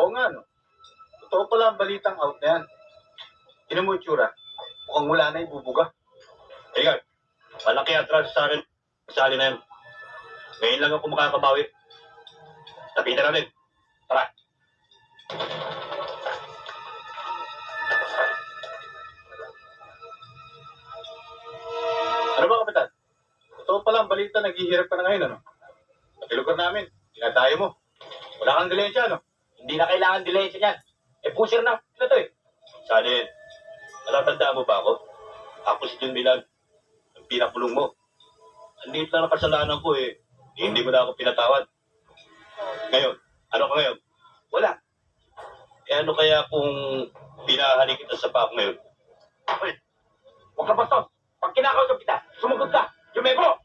Oo nga, no? Totoo pala ang balitang out na yan. Tinan mo yung tsura. Mukhang wala na ibubuga. Tingnan, malaki ang trans sa akin. Sali na yun. Ngayon lang ako makakabawi. Lapitan natin. Tara. Ano ba, Kapitan? Totoo pala ang balita, naghihirap ka na ngayon, ano? Sa lugar namin, dinadayo mo. Wala kang dilensya, no? Hindi na kailangan delay niyan. Pusher na to eh. Sali, natatandaan mo ba ako? Ako si John Milan. Ang pinakulong mo. Andito na kasalanan ko eh. Hindi mo na ako pinatawad. Ngayon, ano ka ngayon? Wala. Ano kaya kung pinahali kita sa pako ngayon? Uy, huwag ka bastos. Pag kinakausap kita, sumagot ka. Yumeko!